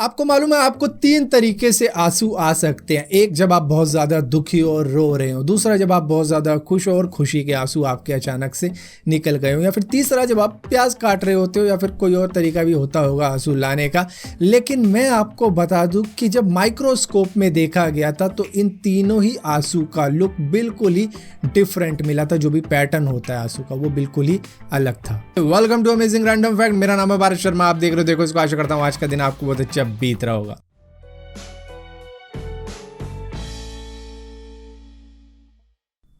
आपको मालूम है आपको 3 तरीके से आंसू आ सकते हैं। एक जब आप बहुत ज़्यादा दुखी और रो रहे हो, दूसरा जब आप बहुत ज़्यादा खुश हो और खुशी के आंसू आपके अचानक से निकल गए हो, या फिर तीसरा जब आप प्याज काट रहे होते हो, या फिर कोई और तरीका भी होता होगा आंसू लाने का। लेकिन मैं आपको बता दूं कि जब माइक्रोस्कोप में देखा गया था तो इन तीनों ही आंसू का लुक बिल्कुल ही डिफरेंट मिला था। जो भी पैटर्न होता है आंसू का वो बिल्कुल ही अलग था। Welcome to amazing random fact. मेरा नाम है भारत शर्मा, आप देख रहे हो देखो इसको। आशा करता हूँ आज का दिन आपको बहुत अच्छा बीत रहा होगा।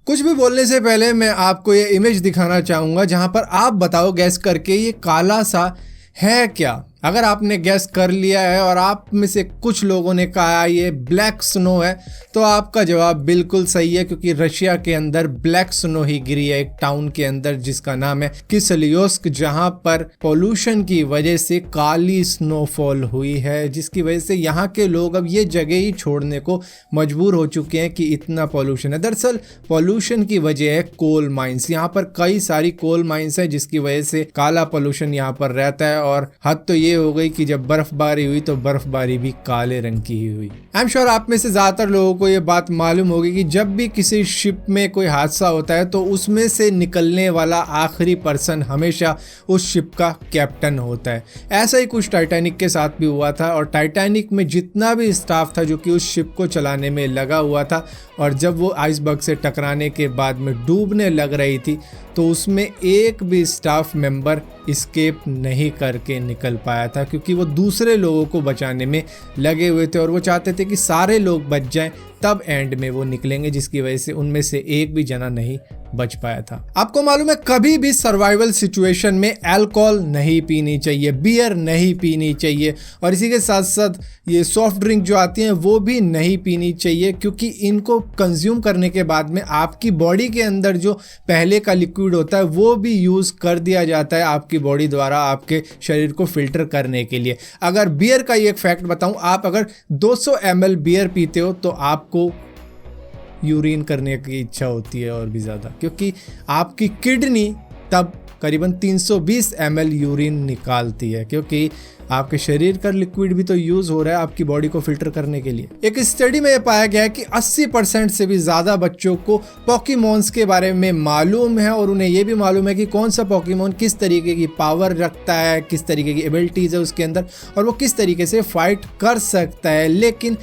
कुछ भी बोलने से पहले मैं आपको ये इमेज दिखाना चाहूंगा, जहां पर आप बताओ गैस करके ये काला सा है क्या। अगर आपने गैस कर लिया है और आप में से कुछ लोगों ने कहा ये ब्लैक स्नो है, तो आपका जवाब बिल्कुल सही है, क्योंकि रशिया के अंदर ब्लैक स्नो ही गिरी है एक टाउन के अंदर जिसका नाम है किसलियोस्क, जहां पर पोल्यूशन की वजह से काली स्नोफॉल हुई है, जिसकी वजह से यहाँ के लोग अब ये जगह ही छोड़ने को मजबूर हो चुके हैं कि इतना पोल्यूशन है। दरअसल पोल्यूशन की वजह है कोल माइंस। यहाँ पर कई सारी कोल माइंस है जिसकी वजह से काला पोल्यूशन यहाँ पर रहता है। और हद तो ये हो गई कि जब बर्फबारी हुई तो बर्फबारी भी काले रंग की ही हुई। आई एम श्योर आप में से ज्यादातर लोगों को ये बात मालूम होगी कि जब भी किसी शिप में कोई हादसा होता है तो उसमें से निकलने वाला आखिरी पर्सन हमेशा उस शिप का कैप्टन होता है। ऐसा ही कुछ टाइटैनिक के साथ भी हुआ था, और टाइटैनिक में जितना भी स्टाफ था जो कि उस शिप को चलाने में लगा हुआ था, और जब वो आइसबर्ग से टकराने के बाद में डूबने लग रही थी तो उसमें एक भी स्टाफ मेंबर एस्केप नहीं करके निकल पाया था, क्योंकि वो दूसरे लोगों को बचाने में लगे हुए थे और वो चाहते थे कि सारे लोग बच जाएं, तब एंड में वो निकलेंगे, जिसकी वजह से उनमें से एक भी जना नहीं बच पाया था। आपको मालूम है कभी भी सर्वाइवल सिचुएशन में अल्कोहल नहीं पीनी चाहिए, बियर नहीं पीनी चाहिए, और इसी के साथ साथ ये सॉफ्ट ड्रिंक जो आती हैं वो भी नहीं पीनी चाहिए, क्योंकि इनको कंज्यूम करने के बाद में आपकी बॉडी के अंदर जो पहले का लिक्विड होता है वो भी यूज कर दिया जाता है आपकी बॉडी द्वारा आपके शरीर को फिल्टर करने के लिए। अगर बियर का एक फैक्ट बताऊं, आप अगर 200 ml बियर पीते हो तो आपको यूरिन करने की इच्छा होती है और भी ज़्यादा, क्योंकि आपकी किडनी तब करीबन 320 ml यूरिन निकालती है, क्योंकि आपके शरीर का लिक्विड भी तो यूज हो रहा है आपकी बॉडी को फिल्टर करने के लिए। एक स्टडी में यह पाया गया है कि 80% से भी ज्यादा बच्चों को पॉकीमोन्स के बारे में मालूम है, और उन्हें यह भी मालूम है कि कौन सा पॉकीमोन किस तरीके की पावर रखता है, किस तरीके की एबिलिटीज है उसके अंदर, और वो किस तरीके से फाइट कर सकता है। लेकिन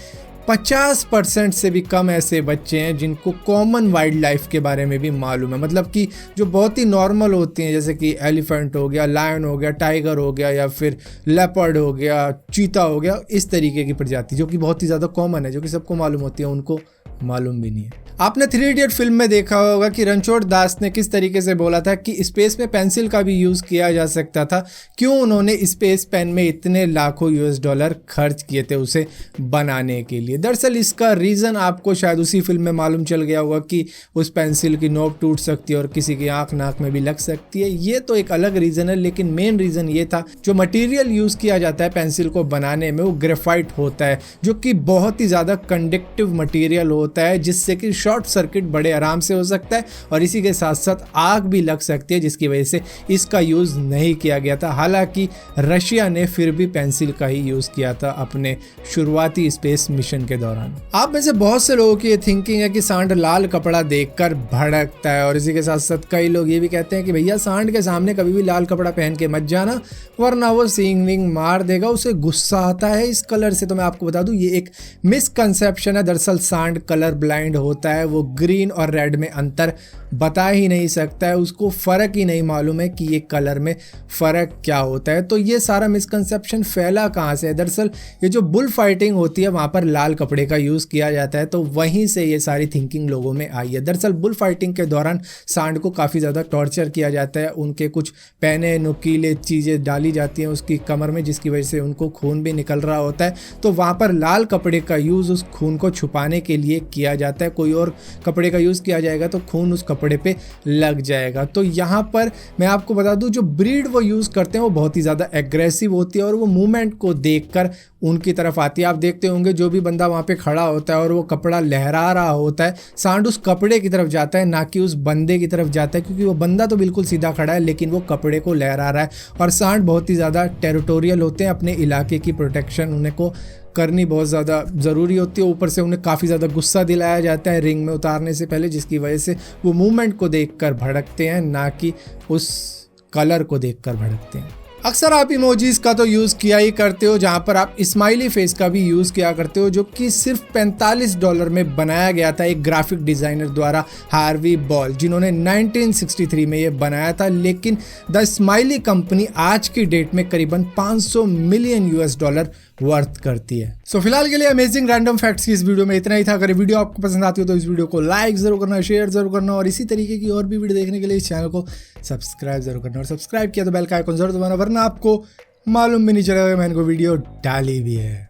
50% से भी कम ऐसे बच्चे हैं जिनको कॉमन वाइल्ड लाइफ के बारे में भी मालूम है, मतलब कि जो बहुत ही नॉर्मल होती हैं, जैसे कि एलिफेंट हो गया, लायन हो गया, टाइगर हो गया, या फिर लेपर्ड हो गया, चीता हो गया, इस तरीके की प्रजाति जो कि बहुत ही ज़्यादा कॉमन है, जो कि सबको मालूम होती है, उनको मालूम भी नहीं है। आपने 3 इडियट फिल्म में देखा होगा कि रणछोड़ दास ने किस तरीके से बोला था कि स्पेस में पेंसिल का भी यूज़ किया जा सकता था। क्यों उन्होंने स्पेस पेन में इतने लाखों $US खर्च किए थे उसे बनाने के लिए। दरअसल इसका रीज़न आपको शायद उसी फिल्म में मालूम चल गया होगा कि उस पेंसिल की नोक टूट सकती है और किसी की आँख नाक में भी लग सकती है। ये तो एक अलग रीज़न है, लेकिन मेन रीज़न ये था जो मटीरियल यूज़ किया जाता है पेंसिल को बनाने में वो ग्रेफाइट होता है, जो कि बहुत ही ज़्यादा कंडक्टिव मटीरियल होता है, जिससे कि शॉर्ट सर्किट बड़े आराम से हो सकता है, और इसी के साथ साथ आग भी लग सकती है, जिसकी वजह से इसका यूज़ नहीं किया गया था। हालांकि रशिया ने फिर भी पेंसिल का ही यूज़ किया था अपने शुरुआती स्पेस मिशन के दौरान। आप में से बहुत से लोगों की ये थिंकिंग है कि सांड लाल कपड़ा देखकर भड़कता है, और इसी के साथ साथ कई लोग ये भी कहते हैं कि भैया सांड के सामने कभी भी लाल कपड़ा पहन के मत जाना, वरना वो सींग विंग मार देगा, उसे गुस्सा आता है इस कलर से। तो मैं आपको बता दूं ये एक मिसकंसेप्शन है। दरअसल सांड कलर ब्लाइंड होता है, वो ग्रीन और रेड में अंतर बता ही नहीं सकता है, उसको फ़र्क ही नहीं मालूम है कि ये कलर में फ़र्क क्या होता है। तो ये सारा मिसकंसेप्शन फैला कहाँ से है? दरअसल ये जो बुल फाइटिंग होती है वहाँ पर लाल कपड़े का यूज़ किया जाता है, तो वहीं से ये सारी थिंकिंग लोगों में आई है। दरअसल बुल फाइटिंग के दौरान सांड को काफ़ी ज़्यादा टॉर्चर किया जाता है, उनके कुछ पहने नुकीले चीज़ें डाली जाती हैं उसकी कमर में, जिसकी वजह से उनको खून भी निकल रहा होता है। तो वहाँ पर लाल कपड़े का यूज़ उस खून को छुपाने के लिए किया जाता है। कोई और कपड़े का यूज़ किया जाएगा तो खून उस कपड़े पे लग जाएगा। तो यहाँ पर मैं आपको बता दूं जो ब्रीड वो यूज़ करते हैं वो बहुत ही ज़्यादा एग्रेसिव होती है, और वो मूवमेंट को देखकर उनकी तरफ आती है। आप देखते होंगे जो भी बंदा वहाँ पे खड़ा होता है और वो कपड़ा लहरा रहा होता है, सांड उस कपड़े की तरफ जाता है, ना कि उस बंदे की तरफ जाता है, क्योंकि वो बंदा तो बिल्कुल सीधा खड़ा है लेकिन वो कपड़े को लहरा रहा है। और सांड बहुत ही ज़्यादा टेरिटोरियल होते हैं, अपने इलाके की प्रोटेक्शन उन्हें को करनी बहुत ज़्यादा ज़रूरी होती है। ऊपर से उन्हें काफ़ी ज़्यादा गुस्सा दिलाया जाता है रिंग में उतारने से पहले, जिसकी वजह से वो मूवमेंट को देखकर भड़कते हैं, ना कि उस कलर को देखकर भड़कते हैं। अक्सर आप इमोजीज का तो यूज़ किया ही करते हो, जहां पर आप स्माइली फेस का भी यूज़ किया करते हो, जो कि सिर्फ $45 में बनाया गया था एक ग्राफिक डिज़ाइनर द्वारा, हार्वी बॉल, जिन्होंने 1963 में ये बनाया था। लेकिन द स्माइली कंपनी आज की डेट में करीबन $500 मिलियन वर्थ करती है। सो फिलहाल के लिए अमेजिंग रैंडम फैक्ट्स की इस वीडियो में इतना ही था। अगर वीडियो आपको पसंद आती हो तो इस वीडियो को लाइक जरूर करना, शेयर जरूर करना, और इसी तरीके की और भी वीडियो देखने के लिए इस चैनल को सब्सक्राइब जरूर करना। और सब्सक्राइब किया तो बेल का आइकन जरूर दबाना, वरना आपको मालूम भी नहीं चलेगा मैंने को वीडियो डाली भी है।